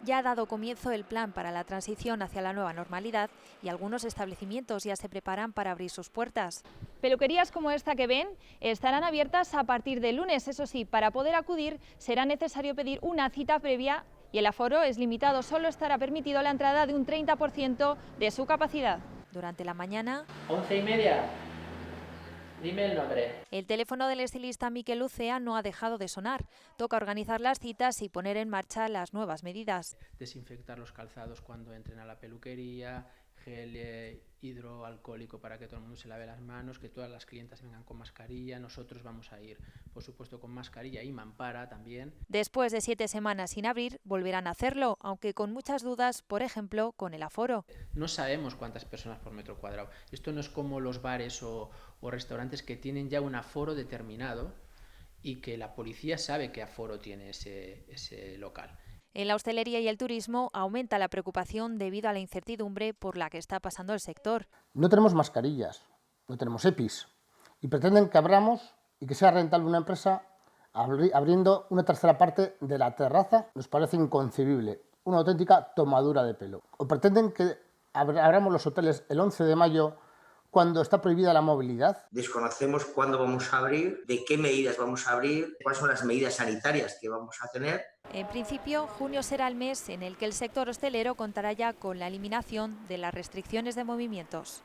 Ya ha dado comienzo el plan para la transición hacia la nueva normalidad y algunos establecimientos ya se preparan para abrir sus puertas. Peluquerías como esta que ven estarán abiertas a partir del lunes. Eso sí, para poder acudir será necesario pedir una cita previa y el aforo es limitado. Solo estará permitido la entrada de un 30% de su capacidad. Durante la mañana, 11:30. Dime el nombre. el teléfono del estilista Miquel Lucea no ha dejado de sonar. Toca organizar las citas y poner en marcha las nuevas medidas. Desinfectar los calzados cuando entren a la peluquería, gel hidroalcohólico para que todo el mundo se lave las manos, que todas las clientas vengan con mascarilla. Nosotros vamos a ir, por supuesto, con mascarilla y mampara también. Después de 7 semanas sin abrir, volverán a hacerlo, aunque con muchas dudas, por ejemplo, con el aforo. No sabemos cuántas personas por metro cuadrado. Esto no es como los bares o restaurantes que tienen ya un aforo determinado y que la policía sabe qué aforo tiene ese local. En la hostelería y el turismo aumenta la preocupación debido a la incertidumbre por la que está pasando el sector. No tenemos mascarillas, no tenemos EPIs y pretenden que abramos y que sea rentable una empresa abriendo una tercera parte de la terraza. Nos parece inconcebible, una auténtica tomadura de pelo. O pretenden que abramos los hoteles el 11 de mayo cuando está prohibida la movilidad. Desconocemos cuándo vamos a abrir, de qué medidas vamos a abrir, cuáles son las medidas sanitarias que vamos a tener. En principio, junio será el mes en el que el sector hostelero contará ya con la eliminación de las restricciones de movimientos.